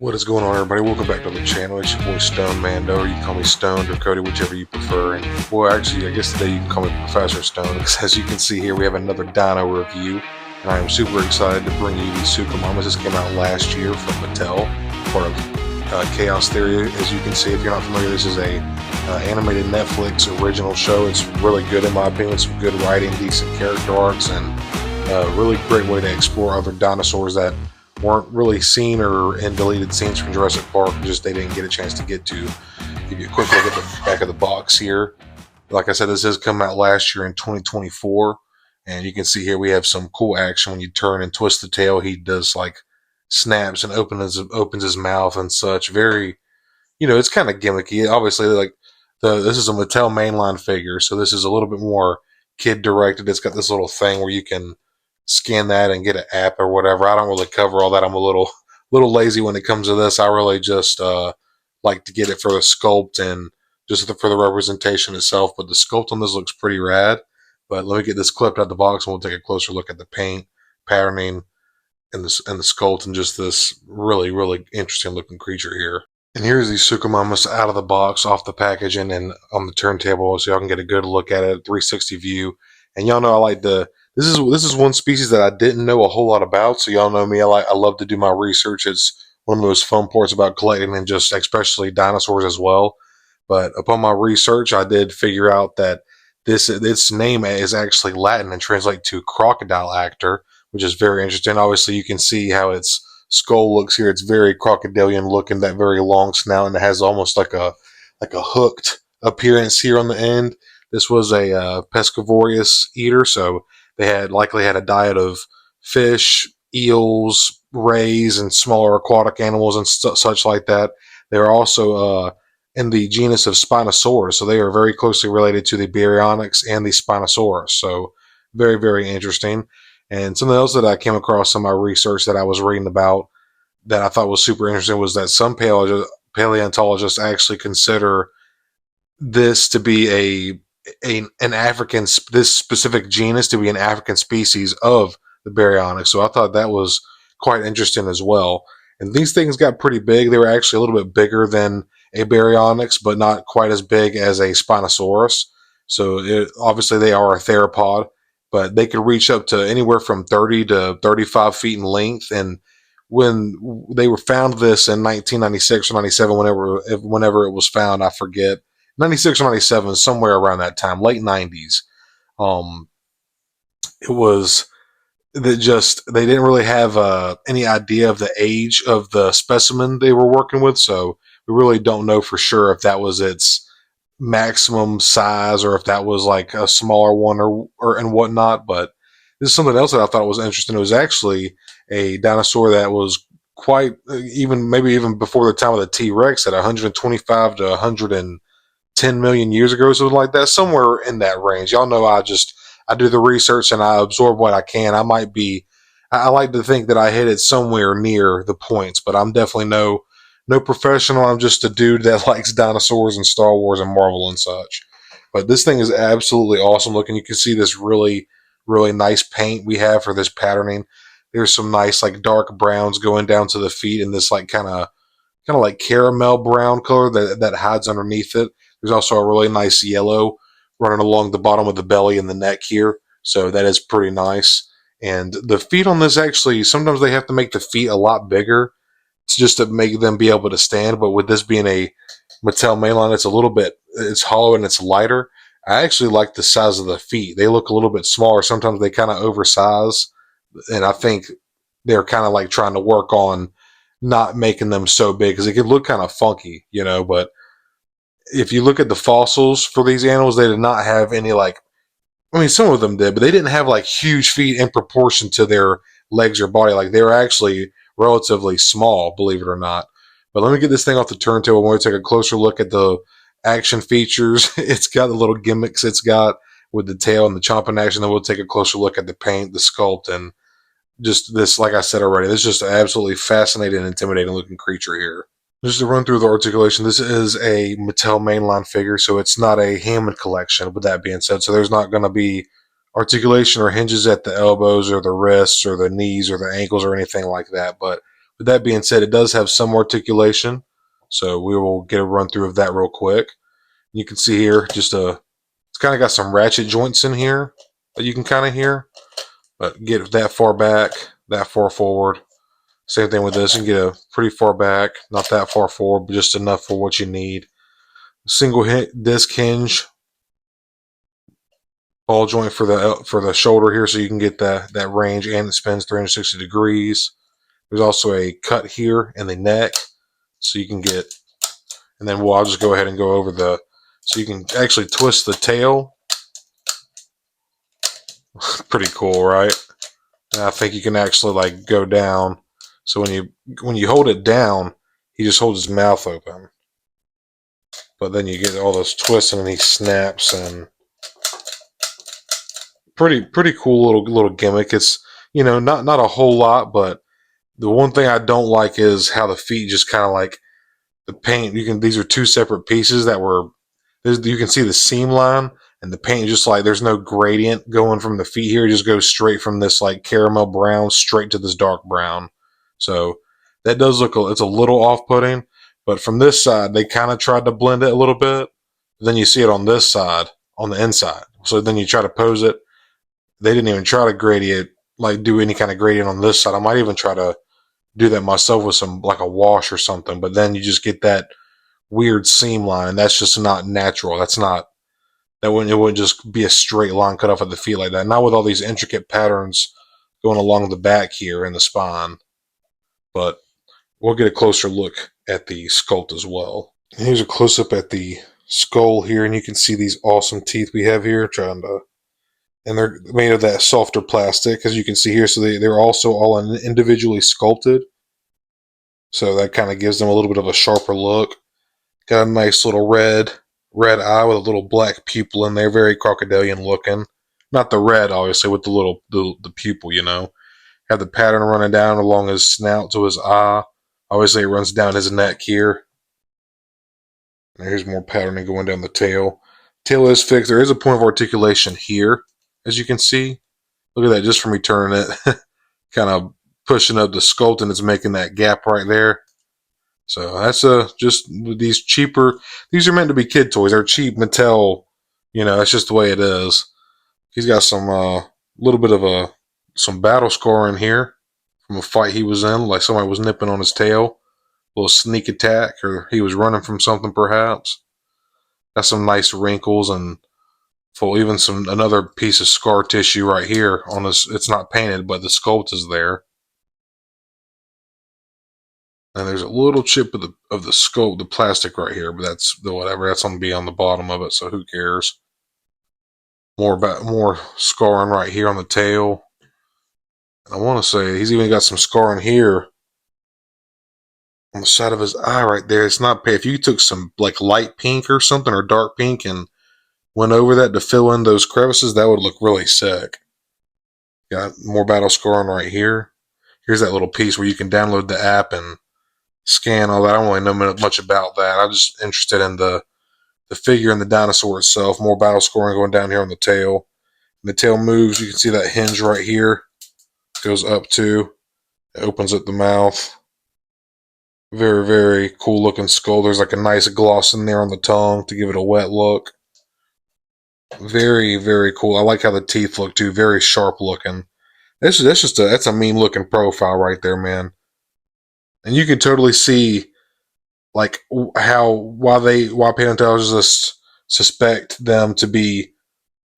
What is going on, everybody? Welcome back to the channel. It's your boy Stone Mando, or you can call me Stoned or Cody, whichever you prefer. And well, actually, I guess today you can call me Professor Stone, because as you can see here, we have another Dino review, and I am super excited to bring you these Suchomimus. This came out last year from Mattel, part of Chaos Theory. As you can see, if you're not familiar, this is a animated Netflix original show. It's really good in my opinion. Some good writing, decent character arcs, and a really great way to explore other dinosaurs that weren't really seen or in deleted scenes from Jurassic Park. Just they didn't get a chance to get to. Give you a quick look at the back of the box here. Like I said, this has come out last year in 2024, and you can see here we have some cool action when you turn and twist the tail. He does like snaps and opens his mouth and such. Very, it's kind of gimmicky. Obviously, like this is a Mattel mainline figure, so this is a little bit more kid directed. It's got this little thing where you can scan that and get an app or whatever. I don't really cover all that. I'm a little lazy when it comes to this. I really just like to get it for the sculpt and just for the representation itself. But the sculpt on this looks pretty rad. But let me get this clipped out the box and we'll take a closer look at the paint, patterning, and the sculpt, and just this really interesting looking creature here. And here's the Suchomimus out of the box, off the packaging, and on the turntable, so y'all can get a good look at it, 360 view. And y'all know I like to. This is one species that I didn't know a whole lot about, so y'all know me. I love to do my research. It's one of those fun parts about collecting, and just especially dinosaurs as well. But upon my research, I did figure out that its name is actually Latin and translates to crocodile actor, which is very interesting. Obviously, you can see how its skull looks here. It's very crocodilian looking, that very long snout, and it has almost like a hooked appearance here on the end. This was a pescivorous eater, so they likely had a diet of fish, eels, rays, and smaller aquatic animals and such like that. They are also in the genus of Spinosaurus, so they are very closely related to the Baryonyx and the Spinosaurus. So very interesting. And something else that I came across in my research that I was reading about that I thought was super interesting was that some paleontologists actually consider this to be this specific genus to be an African species of the Baryonyx. So I thought that was quite interesting as well. And these things got pretty big. They were actually a little bit bigger than a Baryonyx, but not quite as big as a Spinosaurus. So obviously they are a theropod, but they could reach up to anywhere from 30 to 35 feet in length. And when they were found this in 1996 or 97, whenever it was found, I forget, 96 or 97, somewhere around that time, late 90s. It was that they didn't really have any idea of the age of the specimen they were working with, so we really don't know for sure if that was its maximum size or if that was like a smaller one or and whatnot. But this is something else that I thought was interesting. It was actually a dinosaur that was quite maybe even before the time of the T-Rex, at 125 to 110 million years ago, something like that, somewhere in that range. Y'all know I do the research and I absorb what I can. I like to think that I hit it somewhere near the points, but I'm definitely no professional. I'm just a dude that likes dinosaurs and Star Wars and Marvel and such. But this thing is absolutely awesome looking. You can see this really nice paint we have for this patterning. There's some nice like dark browns going down to the feet, and this like kind of like caramel brown color that hides underneath it. There's also a really nice yellow running along the bottom of the belly and the neck here. So that is pretty nice. And the feet on this, actually, sometimes they have to make the feet a lot bigger. It's just to make them be able to stand. But with this being a Mattel mainline, it's hollow and it's lighter. I actually like the size of the feet. They look a little bit smaller. Sometimes they kind of oversize. And I think they're kind of like trying to work on not making them so big, because it could look kind of funky, but if you look at the fossils for these animals, they did not have any some of them did, but they didn't have like huge feet in proportion to their legs or body. Like they were actually relatively small, believe it or not. But let me get this thing off the turntable. I want to take a closer look at the action features. It's got the little gimmicks it's got with the tail and the chomping action. Then we'll take a closer look at the paint, the sculpt, and just this, like I said already, this is just an absolutely fascinating and intimidating looking creature here. Just to run through the articulation, this is a Mattel mainline figure, so it's not a Hammond collection, with that being said. So there's not going to be articulation or hinges at the elbows or the wrists or the knees or the ankles or anything like that. But But that being said, it does have some articulation, so we will get a run through of that real quick. You can see here, it's kind of got some ratchet joints in here that you can kind of hear, but get that far back, that far forward. Same thing with this, you can get a pretty far back, not that far forward, but just enough for what you need. Single disc hinge ball joint for the shoulder here, so you can get that range, and it spins 360 degrees. There's also a cut here in the neck, so you can get, and then I'll just go ahead and go over so you can actually twist the tail. Pretty cool, right? And I think you can actually like go down. So when you hold it down, he just holds his mouth open. But then you get all those twists and he snaps, and pretty cool little gimmick. It's, you know, not a whole lot, but the one thing I don't like is how the feet just kind of like the paint. These are two separate pieces that were, you can see the seam line, and the paint just like, there's no gradient going from the feet here. It just goes straight from this like caramel brown straight to this dark brown. So that does look, it's a little off-putting, but from this side, they kind of tried to blend it a little bit. Then you see it on this side, on the inside. So then you try to pose it. They didn't even try to gradient, like do any kind of gradient on this side. I might even try to do that myself with some, like a wash or something, but then you just get that weird seam line, and that's just not natural. It wouldn't just be a straight line cut off at the feet like that. Not with all these intricate patterns going along the back here in the spine. But we'll get a closer look at the sculpt as well. And here's a close-up at the skull here, and you can see these awesome teeth we have here, and they're made of that softer plastic, as you can see here. So they're also all individually sculpted. So that kind of gives them a little bit of a sharper look. Got a nice little red eye with a little black pupil in there, very crocodilian looking. Not the red, obviously, with the pupil, you know. Have the pattern running down along his snout to his eye. Obviously, it runs down his neck here. And here's more patterning going down the tail. Tail is fixed. There is a point of articulation here, as you can see. Look at that, just from me turning it. Kind of pushing up the sculpt, and it's making that gap right there. So that's just these cheaper. These are meant to be kid toys. They're cheap Mattel. You know, that's just the way it is. He's got some little bit of some battle scar in here from a fight he was in, like somebody was nipping on his tail. A little sneak attack, or he was running from something perhaps. Got some nice wrinkles and even another piece of scar tissue right here on this. It's not painted, but the sculpt is there. And there's a little chip of the sculpt, the plastic right here, but that's whatever. That's going to be on the bottom of it, so who cares? More scarring right here on the tail. And I want to say he's even got some scarring here on the side of his eye right there. It's not pale. If you took some like light pink or something, or dark pink, and went over that to fill in those crevices, that would look really sick. Got more battle scarring right here. Here's that little piece where you can download the app and scan all that. I don't really know much about that. I'm just interested in the figure and the dinosaur itself. More battle scoring going down here on the tail. When the tail moves, you can see that hinge right here. Goes up to. It opens up the mouth. Very, very cool looking skull. There's like a nice gloss in there on the tongue to give it a wet look. Very, very cool. I like how the teeth look too. Very sharp looking. That's a mean looking profile right there, man. And you can totally see like why paleontologists suspect them to be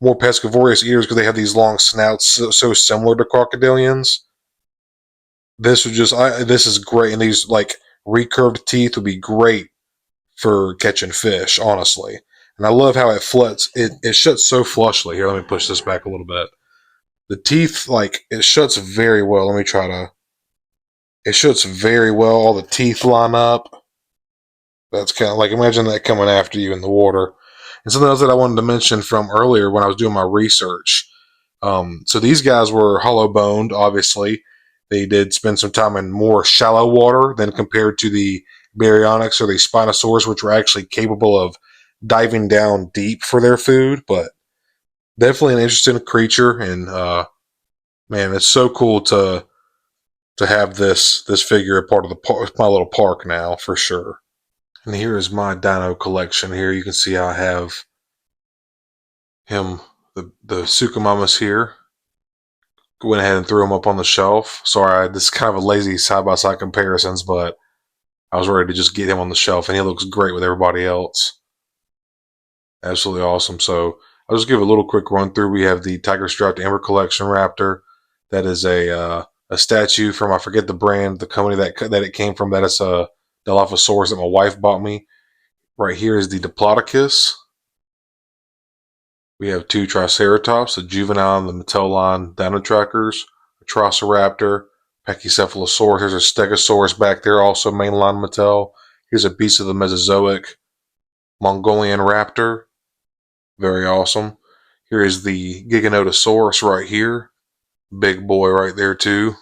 more pescivorous eaters, because they have these long snouts so similar to crocodilians. This is great, and these like recurved teeth would be great for catching fish, honestly. And I love how it floods. It shuts so flushly. Here, let me push this back a little bit. The teeth, like, it shuts very well. Let me try to. It shuts very well. All the teeth line up. That's kind of like, imagine that coming after you in the water. And something else that I wanted to mention from earlier when I was doing my research. So these guys were hollow boned, obviously. They did spend some time in more shallow water than compared to the Baryonyx or the Spinosaurus, which were actually capable of diving down deep for their food. But definitely an interesting creature, and man, it's so cool to to have this figure a part of my little park now for sure. And here is my dino collection. Here you can see I have him, the Suchomimus here. Went ahead and threw him up on the shelf. Sorry, this is kind of a lazy side-by-side comparisons, but I was ready to just get him on the shelf, and he looks great with everybody else. Absolutely awesome. So I'll just give a little quick run through. We have the Tiger Striped Amber Collection Raptor. That is a statue from, I forget the brand, the company that it came from. That is a Dilophosaurus that my wife bought me. Right here is the Diplodocus. We have two Triceratops, the juvenile and the Mattel line Dino Trackers, a Triceraptor, Pachycephalosaurus. There's a Stegosaurus back there, also mainline Mattel. Here's a piece of the Mesozoic Mongolian Raptor. Very awesome. Here is the Giganotosaurus right here. Big boy right there too.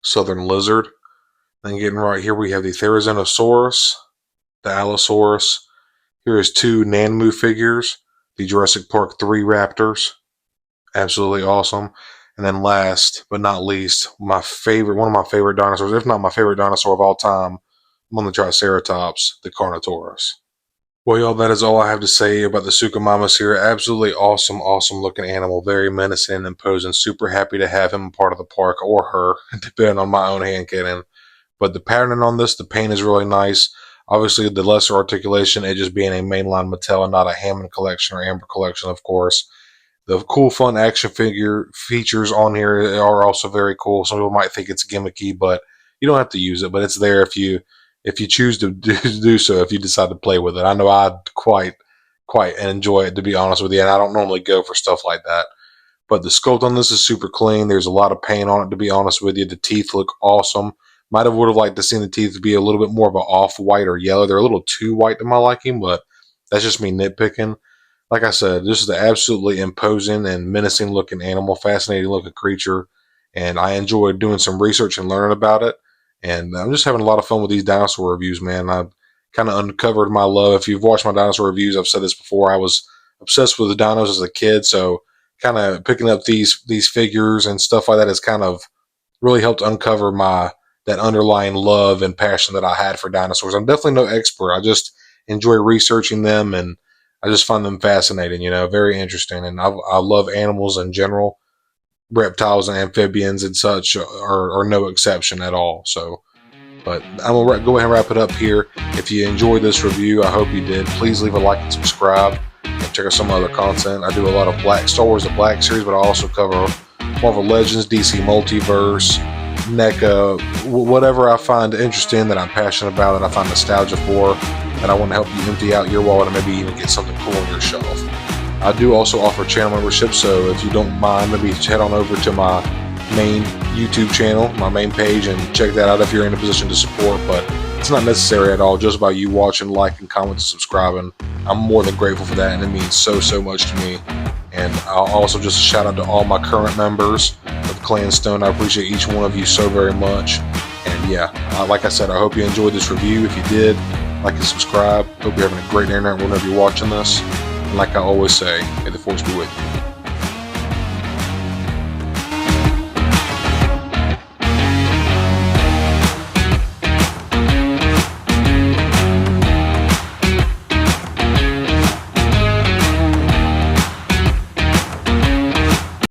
Southern Lizard. Then getting right here we have the Therizinosaurus, the Allosaurus. Here is two Nanmu figures. The Jurassic Park 3 Raptors. Absolutely awesome. And then last but not least, one of my favorite dinosaurs, if not my favorite dinosaur of all time, among the Triceratops, the Carnotaurus. Well, y'all, that is all I have to say about the Suchomimus here. Absolutely awesome looking animal. Very menacing and imposing. Super happy to have him part of the park, or her, depending on my own hand cannon. But the patterning on this, the paint is really nice. Obviously, the lesser articulation, it just being a mainline Mattel and not a Hammond collection or Amber collection, of course. The cool, fun action figure features on here are also very cool. Some people might think it's gimmicky, but you don't have to use it. But it's there if you choose to do so, if you decide to play with it. I know I'd quite enjoy it, to be honest with you, and I don't normally go for stuff like that. But the sculpt on this is super clean. There's a lot of paint on it, to be honest with you. The teeth look awesome. Would have liked to see the teeth be a little bit more of an off-white or yellow. They're a little too white to my liking, but that's just me nitpicking. Like I said, this is an absolutely imposing and menacing looking animal, fascinating looking creature, and I enjoyed doing some research and learning about it. And I'm just having a lot of fun with these dinosaur reviews, man. I've kind of uncovered my love. If you've watched my dinosaur reviews, I've said this before. I was obsessed with the dinos as a kid, so kind of picking up these figures and stuff like that has kind of really helped uncover that underlying love and passion that I had for dinosaurs. I'm definitely no expert. I just enjoy researching them, and I just find them fascinating, very interesting. And I love animals in general. Reptiles and amphibians and such are no exception at all. So, but I'm going to go ahead and wrap it up here. If you enjoyed this review, I hope you did. Please leave a like and subscribe, and check out some other content. I do a lot of Star Wars, the Black Series, but I also cover Marvel Legends, DC Multiverse, NECA, whatever I find interesting, that I'm passionate about, that I find nostalgia for, and I want to help you empty out your wallet and maybe even get something cool on your shelf. I do also offer channel membership, so if you don't mind, maybe head on over to my main YouTube channel, my main page, and check that out if you're in a position to support. But it's not necessary at all, just by you watching, liking, commenting, subscribing. I'm more than grateful for that, and it means so much to me. And I'll also just shout out to all my current members of Clan Stone. I appreciate each one of you so very much. And yeah, like I said, I hope you enjoyed this review. If you did, like and subscribe. Hope you're having a great internet whenever you're watching this. And like I always say, may the force be with you.